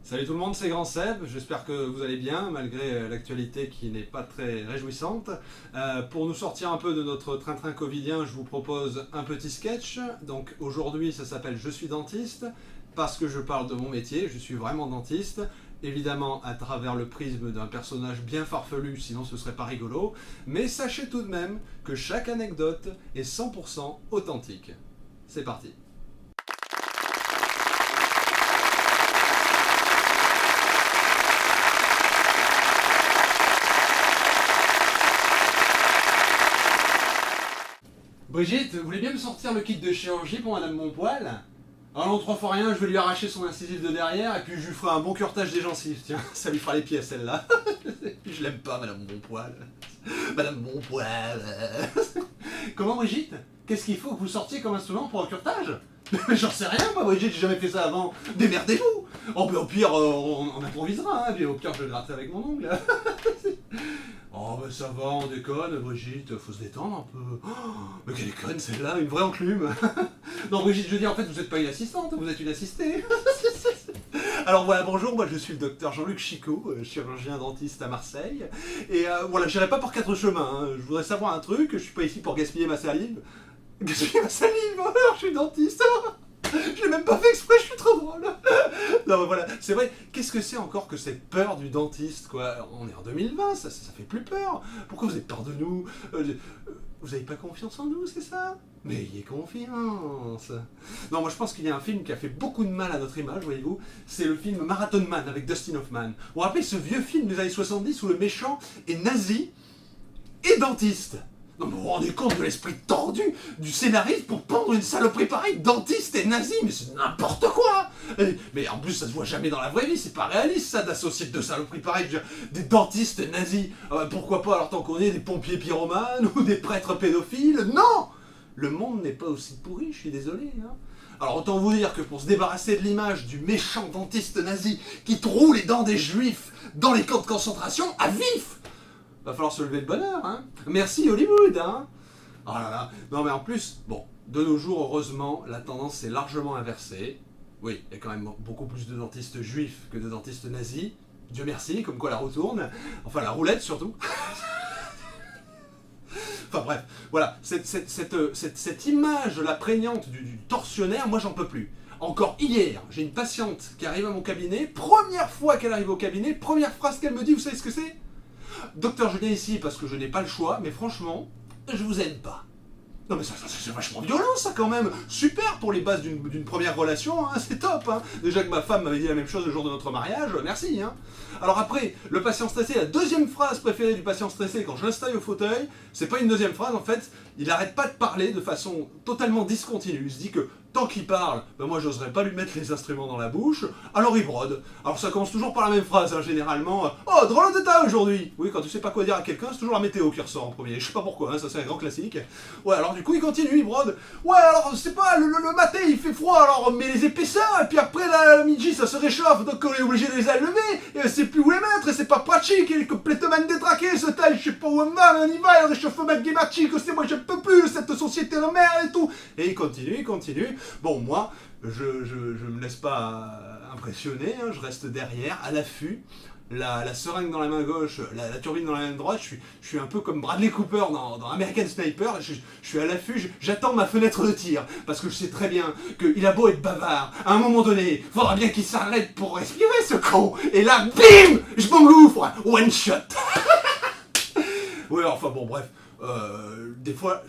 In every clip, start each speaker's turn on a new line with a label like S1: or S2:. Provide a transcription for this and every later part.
S1: Salut tout le monde, c'est Grand Seb, j'espère que vous allez bien malgré l'actualité qui n'est pas très réjouissante. Pour nous sortir un peu de notre train-train covidien, je vous propose un petit sketch. Donc aujourd'hui ça s'appelle Je suis dentiste, parce que je parle de mon métier, je suis vraiment dentiste. Évidemment à travers le prisme d'un personnage bien farfelu, sinon ce serait pas rigolo. Mais sachez tout de même que chaque anecdote est 100% authentique. C'est parti. Brigitte, vous voulez bien me sortir le kit de chirurgie pour Madame Bonpoil? Ah non, 3 fois rien, je vais lui arracher son incisive de derrière et puis je lui ferai un bon curetage des gencives. Tiens, ça lui fera les pieds à celle-là. Je l'aime pas, Madame Bonpoil. Madame Bonpoil. Comment, Brigitte? Qu'est-ce qu'il faut que vous sortiez comme instrument pour un curetage? Mais j'en sais rien, moi, Brigitte, j'ai jamais fait ça avant. Démerdez-vous. Oh, ben, au pire, on improvisera, hein, puis au pire, je le gratterai avec mon ongle. Oh, ben ça va, on déconne, Brigitte, faut se détendre un peu. Oh, mais quelle conne celle-là, une vraie enclume. Non, Brigitte, je veux dire, en fait, vous n'êtes pas une assistante, vous êtes une assistée. Alors voilà, bonjour, moi je suis le docteur Jean-Luc Chicot, chirurgien dentiste à Marseille. Et voilà, j'irai pas par 4 chemins, hein. Je voudrais savoir un truc, je suis pas ici pour gaspiller ma salive. Gaspiller ma salive, alors je suis dentiste. Je l'ai même pas fait exprès, je suis trop drôle. Non mais voilà, c'est vrai, qu'est-ce que c'est encore que cette peur du dentiste, quoi? On est en 2020, ça fait plus peur. Pourquoi vous avez peur de nous? Vous avez pas confiance en nous, c'est ça? Mais ayez confiance. Non, moi je pense qu'il y a un film qui a fait beaucoup de mal à notre image, voyez-vous. C'est le film Marathon Man avec Dustin Hoffman. Vous vous rappelez ce vieux film des années 70 où le méchant est nazi et dentiste? Non mais vous vous rendez compte de l'esprit tordu du scénariste pour pendre une saloperie pareille, dentiste et nazi, mais c'est n'importe quoi. Mais en plus ça se voit jamais dans la vraie vie, c'est pas réaliste ça d'associer deux saloperies pareilles, je veux dire, des dentistes nazis. Pourquoi pas alors tant qu'on est des pompiers pyromanes ou des prêtres pédophiles? Non. Le monde n'est pas aussi pourri, je suis désolé. Hein. Alors autant vous dire que pour se débarrasser de l'image du méchant dentiste nazi qui troue les dents des juifs dans les camps de concentration à vif, va falloir se lever de bonne heure, hein. Merci Hollywood, hein. Oh là là. Non mais en plus, bon, de nos jours, heureusement, la tendance s'est largement inversée. Oui, il y a quand même beaucoup plus de dentistes juifs que de dentistes nazis. Dieu merci, comme quoi la roue tourne. Enfin, la roulette surtout. Enfin bref, voilà, cette image, la prégnante du tortionnaire, moi j'en peux plus. Encore hier, j'ai une patiente qui arrive à mon cabinet, première fois qu'elle arrive au cabinet, première phrase qu'elle me dit, vous savez ce que c'est? Docteur, je viens ici parce que je n'ai pas le choix, mais franchement, je vous aime pas. Non mais ça c'est vachement violent ça quand même. Super pour les bases d'une première relation, hein, c'est top. Hein. Déjà que ma femme m'avait dit la même chose le jour de notre mariage, merci. Hein. Alors après, le patient stressé, la deuxième phrase préférée du patient stressé quand je l'installe au fauteuil, c'est pas une deuxième phrase en fait, il arrête pas de parler de façon totalement discontinue. Il se dit que tant qu'il parle, ben moi j'oserais pas lui mettre les instruments dans la bouche, alors il brode. Alors ça commence toujours par la même phrase, hein, généralement. Oh, drôle de tas aujourd'hui. Oui, quand tu sais pas quoi dire à quelqu'un, c'est toujours la météo qui ressort en premier. Je sais pas pourquoi, hein, ça c'est un grand classique. Ouais, alors du coup il continue, il brode. Ouais, alors c'est pas, le matin il fait froid, alors on met les épaisseurs, et puis après la midi ça se réchauffe, donc on est obligé de les enlever, et on sait plus où les mettre, et c'est pas pratique, il est complètement détraqué ce taille, je sais pas où on va, mais on y va, le réchauffement climatique, c'est moi je peux plus, cette société de merde et tout. Et il continue. Bon, moi, je me laisse pas impressionner, hein, je reste derrière, à l'affût, la seringue dans la main gauche, la turbine dans la main droite, je suis un peu comme Bradley Cooper dans American Sniper, je suis à l'affût, j'attends ma fenêtre de tir, parce que je sais très bien qu'il a beau être bavard, à un moment donné, faudra bien qu'il s'arrête pour respirer ce con, et là, bim, je m'engouffre, one shot. Ouais, enfin bon, bref. Des fois,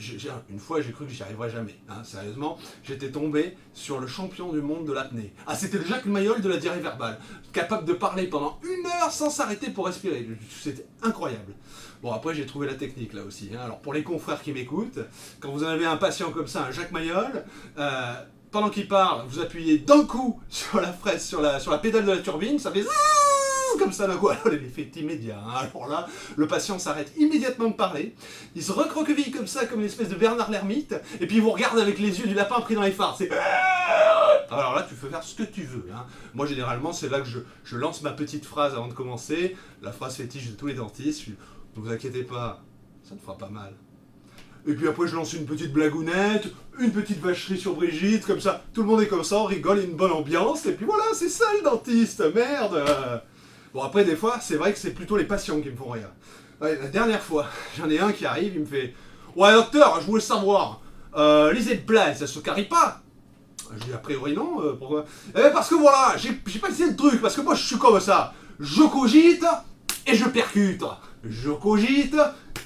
S1: une fois j'ai cru que j'y arriverais jamais, hein, sérieusement, j'étais tombé sur le champion du monde de l'apnée. Ah, c'était le Jacques Mayol de la diarrhée verbale, capable de parler pendant 1 heure sans s'arrêter pour respirer, c'était incroyable. Bon, après j'ai trouvé la technique là aussi, hein. Alors pour les confrères qui m'écoutent, quand vous en avez un patient comme ça, un Jacques Mayol, pendant qu'il parle, vous appuyez d'un coup sur la fraise, sur la pédale de la turbine, ça fait comme ça d'un coup, alors l'effet est immédiat. Hein. Alors là, le patient s'arrête immédiatement de parler, il se recroqueville comme ça, comme une espèce de Bernard l'ermite, et puis il vous regarde avec les yeux du lapin pris dans les phares. C'est... Alors là, tu peux faire ce que tu veux. Hein. Moi, généralement, c'est là que je lance ma petite phrase avant de commencer, la phrase fétiche de tous les dentistes. Ne vous inquiétez pas, ça ne fera pas mal. et puis après je lance une petite blagounette, une petite vacherie sur Brigitte, comme ça, tout le monde est comme ça, on rigole, il y a une bonne ambiance, et puis voilà, c'est ça le dentiste, merde. Bon après des fois, c'est vrai que c'est plutôt les patients qui me font rire. Ouais, la dernière fois, j'en ai un qui arrive, il me fait « Ouais docteur, je voulais savoir, les plats, ça se carie pas ?» Je dis a priori non, pourquoi? Eh ben parce que voilà, j'ai pas essayé le truc, parce que moi je suis comme ça. Je cogite et je percute. Je cogite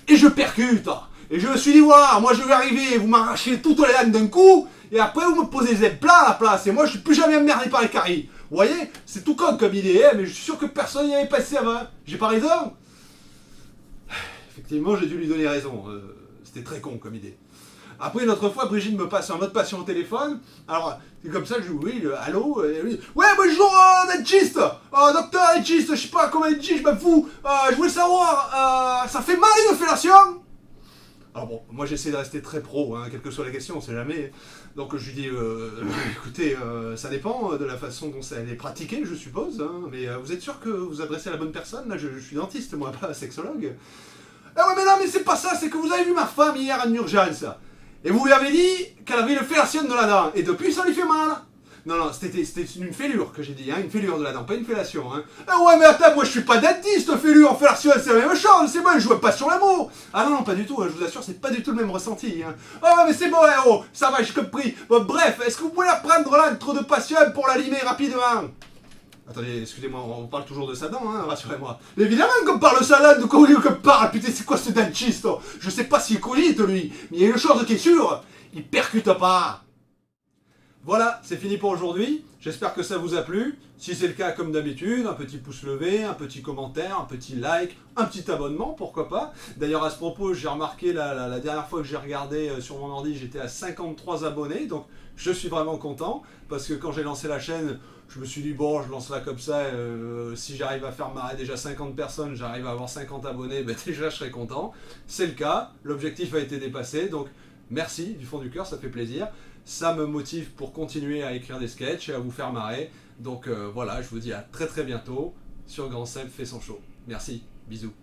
S1: et je percute. Et je me suis dit voilà, moi je vais arriver, vous m'arrachez toutes les lames d'un coup, et après vous me posez des plats à la place, et moi je suis plus jamais emmerdé par les caries. Vous voyez, c'est tout con comme idée, hein, mais je suis sûr que personne n'y avait passé avant. J'ai pas raison? Effectivement, j'ai dû lui donner raison. C'était très con comme idée. Après, une autre fois, Brigitte me passe un autre patient au téléphone. Alors, c'est comme ça, je dis oui, allô, et lui, ouais, bonjour, dentiste, docteur dentiste, je sais pas comment dentiste, je m'en fous. Je voulais savoir, ça fait mal une fellation? Alors bon, moi j'essaie de rester très pro, hein, quelle que soit la question, on sait jamais. Donc je lui dis, écoutez, ça dépend de la façon dont ça est pratiqué, je suppose. Hein, mais vous êtes sûr que vous adressez à la bonne personne? Là, je suis dentiste, moi, pas sexologue. Ah ouais, mais non, mais c'est pas ça, c'est que vous avez vu ma femme hier en urgence. Et vous lui avez dit qu'elle avait une fellation de la dent. Et depuis, ça lui fait mal. Non, non, c'était une fêlure que j'ai dit, hein, une fêlure de la dent, pas une fellation. Hein. Ah ouais, mais attends, moi je suis pas dentiste, fêlure, fellation, c'est la même chose, c'est bon, je joue pas sur le mot. Ah non, non, pas du tout, hein, je vous assure, c'est pas du tout le même ressenti. Hein. Ah ouais, mais c'est bon, hein, oh, ça va, j'ai compris. Bon, bref, est-ce que vous pouvez la prendre là, entre deux patients pour la limer rapidement? Attendez, excusez-moi, on parle toujours de sa dent, hein, rassurez-moi. Mais évidemment qu'on parle de sa dent, de quoi vous voulez qu'on parle? Putain, c'est quoi ce dentiste? Je sais pas s'il cogite, lui, mais il y a une chose qui est sûre, il percute pas. Voilà, c'est fini pour aujourd'hui. J'espère que ça vous a plu. Si c'est le cas, comme d'habitude, un petit pouce levé, un petit commentaire, un petit like, un petit abonnement, pourquoi pas. D'ailleurs, à ce propos, j'ai remarqué la dernière fois que j'ai regardé sur mon ordi, j'étais à 53 abonnés, donc je suis vraiment content, parce que quand j'ai lancé la chaîne, je me suis dit, bon, je lance là comme ça, si j'arrive à faire marrer déjà 50 personnes, j'arrive à avoir 50 abonnés, ben déjà je serai content. C'est le cas, l'objectif a été dépassé, donc merci du fond du cœur, ça fait plaisir. Ça me motive pour continuer à écrire des sketchs et à vous faire marrer. Donc voilà, je vous dis à très très bientôt sur Grand Seb fait son show. Merci, bisous.